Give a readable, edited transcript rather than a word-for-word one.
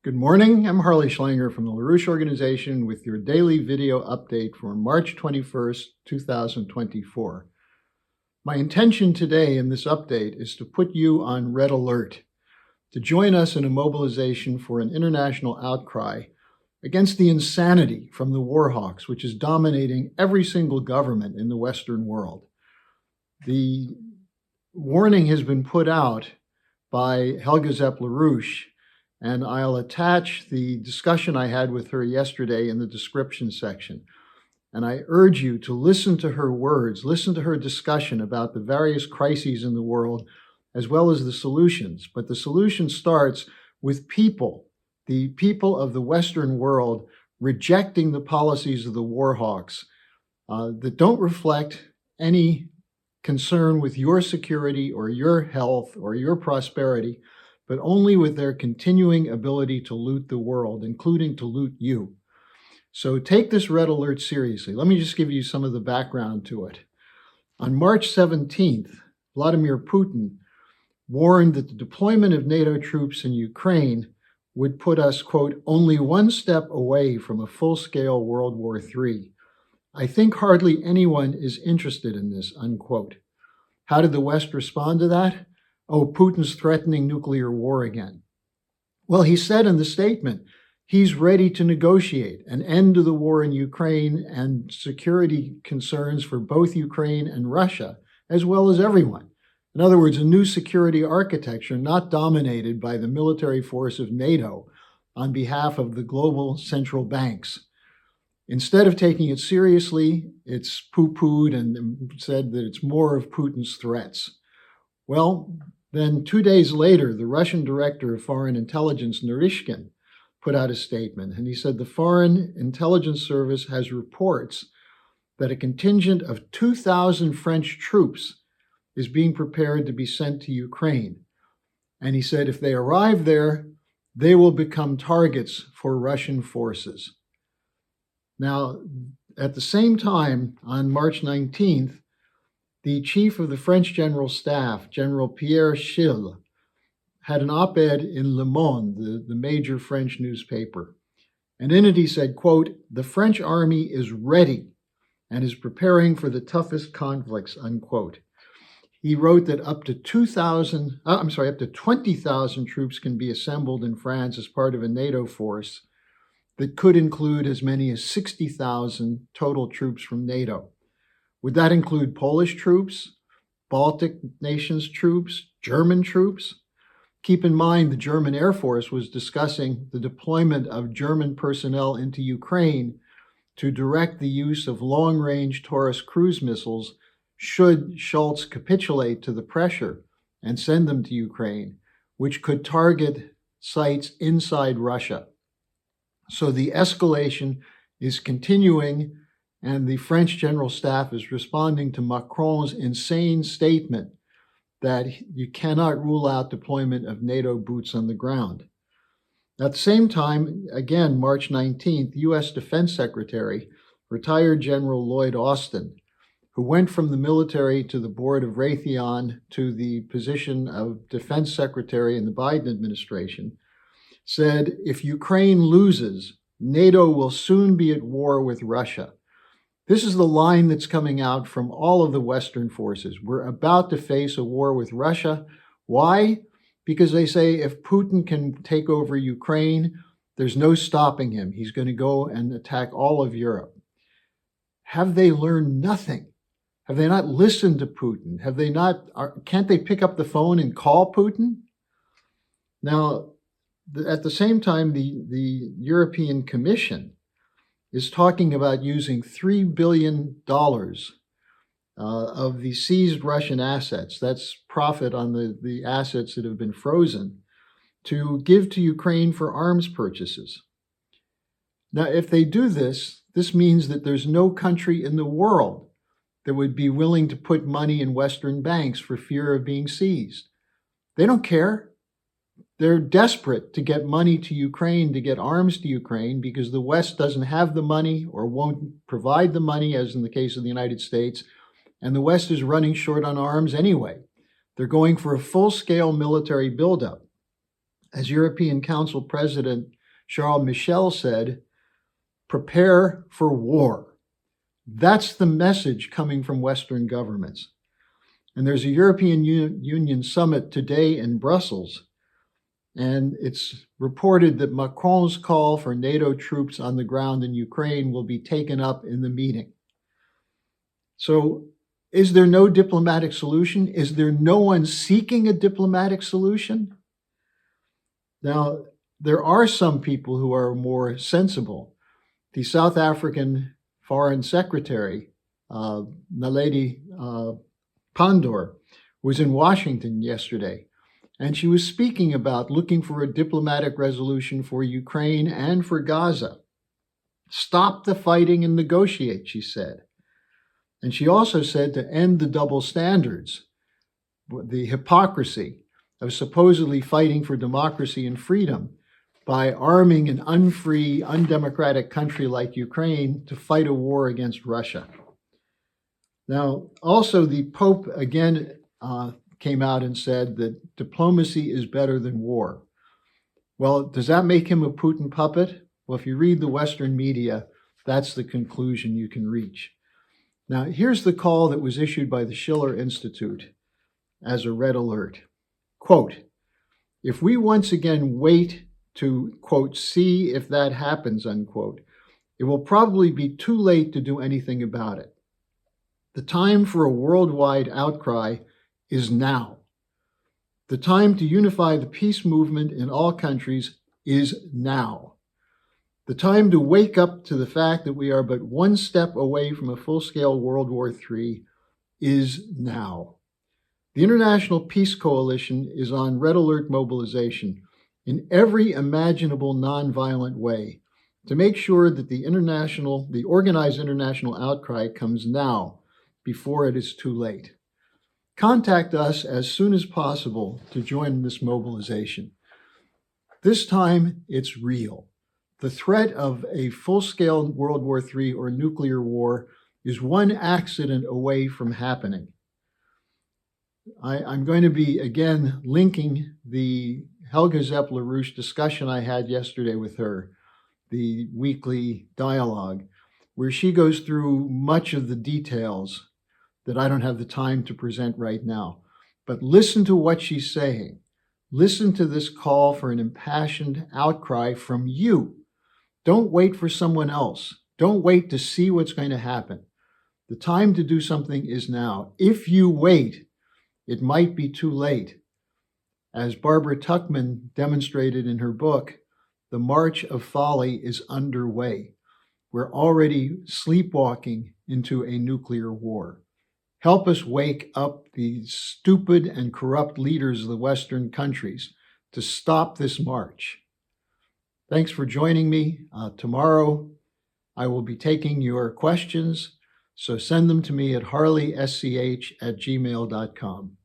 Good morning, I'm harleysch from the LaRouche organization with your daily video update for March 21st, 2024. My intention today in this update is to put you on red alert, to join us in a mobilization for an international outcry against the insanity from the war hawks, which is dominating every single government in the Western world. The warning has been put out by Helga Zepp-LaRouche, and I'll attach the discussion I had with her yesterday in the description section. And I urge you to listen to her words, listen to her discussion about the various crises in the world, as well as the solutions. But the solution starts with people, the people of the Western world rejecting the policies of the war hawks that don't reflect any concern with your security or your health or your prosperity, but only with their continuing ability to loot the world, including to loot you. So take this red alert seriously. Let me just give you some of the background to it. On March 17th, Vladimir Putin warned that the deployment of NATO troops in Ukraine would put us, quote, only one step away from a full-scale World War III. I think hardly anyone is interested in this, unquote. How did the West respond to that? Oh, Putin's threatening nuclear war again. Well, he said in the statement, he's ready to negotiate an end to the war in Ukraine and security concerns for both Ukraine and Russia, as well as everyone. In other words, a new security architecture not dominated by the military force of NATO on behalf of the global central banks. Instead of taking it seriously, it's poo-pooed and said that it's more of Putin's threats. Well, then 2 days later, the Russian director of foreign intelligence, Naryshkin, put out a statement, and he said the Foreign Intelligence Service has reports that a contingent of 2,000 French troops is being prepared to be sent to Ukraine. And he said if they arrive there, they will become targets for Russian forces. Now, at the same time, on March 19th, the chief of the French General Staff, General Pierre Schill, had an op-ed in Le Monde, the major French newspaper. And in it he said, quote, the French army is ready and is preparing for the toughest conflicts, unquote. He wrote that up to 20,000 troops can be assembled in France as part of a NATO force that could include as many as 60,000 total troops from NATO. Would that include Polish troops, Baltic nations troops, German troops? Keep in mind the German Air Force was discussing the deployment of German personnel into Ukraine to direct the use of long-range Taurus cruise missiles should Schultz capitulate to the pressure and send them to Ukraine, which could target sites inside Russia. So the escalation is continuing, and the French General Staff is responding to Macron's insane statement that you cannot rule out deployment of NATO boots on the ground. At the same time, again, March 19th, U.S. Defense Secretary, retired General Lloyd Austin, who went from the military to the board of Raytheon to the position of Defense Secretary in the Biden administration, said, if Ukraine loses, NATO will soon be at war with Russia. This is the line that's coming out from all of the Western forces. We're about to face a war with Russia. Why? Because they say if Putin can take over Ukraine, there's no stopping him. He's going to go and attack all of Europe. Have they learned nothing? Have they not listened to Putin? Can't they pick up the phone and call Putin? Now, at the same time, the European Commission is talking about using $3 billion of the seized Russian assets, that's profit on the assets that have been frozen, to give to Ukraine for arms purchases. Now, if they do this, this means that there's no country in the world that would be willing to put money in Western banks for fear of being seized. They don't care. They're desperate to get money to Ukraine, to get arms to Ukraine, because the West doesn't have the money or won't provide the money, as in the case of the United States, and the West is running short on arms anyway. They're going for a full-scale military buildup. As European Council President Charles Michel said, "Prepare for war." That's the message coming from Western governments. And there's a European Union summit today in Brussels, and it's reported that Macron's call for NATO troops on the ground in Ukraine will be taken up in the meeting. So, is there no diplomatic solution? Is there no one seeking a diplomatic solution? Now, there are some people who are more sensible. The South African Foreign Secretary, Naledi Pandor, was in Washington yesterday, and she was speaking about looking for a diplomatic resolution for Ukraine and for Gaza. Stop the fighting and negotiate, she said. And she also said to end the double standards, the hypocrisy of supposedly fighting for democracy and freedom by arming an unfree, undemocratic country like Ukraine to fight a war against Russia. Now, also the Pope again came out and said that diplomacy is better than war. Well, does that make him a Putin puppet? Well, if you read the Western media, that's the conclusion you can reach. Now, here's the call that was issued by the Schiller Institute as a red alert. Quote, "If we once again wait to, quote, see if that happens, unquote, it will probably be too late to do anything about it. The time for a worldwide outcry is now. The time to unify the peace movement in all countries is now. The time to wake up to the fact that we are but one step away from a full-scale World War III is now. The International Peace Coalition is on red alert mobilization in every imaginable nonviolent way to make sure that the organized international outcry comes now before it is too late. Contact us as soon as possible to join this mobilization. This time, it's real. The threat of a full-scale World War III or nuclear war is one accident away from happening. I'm going to be, again, linking the Helga Zepp-LaRouche discussion I had yesterday with her, the weekly dialogue, where she goes through much of the details that I don't have the time to present right now. But listen to what she's saying. Listen to this call for an impassioned outcry from you. Don't wait for someone else. Don't wait to see what's going to happen. The time to do something is now. If you wait, it might be too late. As Barbara Tuchman demonstrated in her book, the march of folly is underway. We're already sleepwalking into a nuclear war. Help us wake up these stupid and corrupt leaders of the Western countries to stop this march. Thanks for joining me. Tomorrow, I will be taking your questions, so send them to me at harleysch@gmail.com.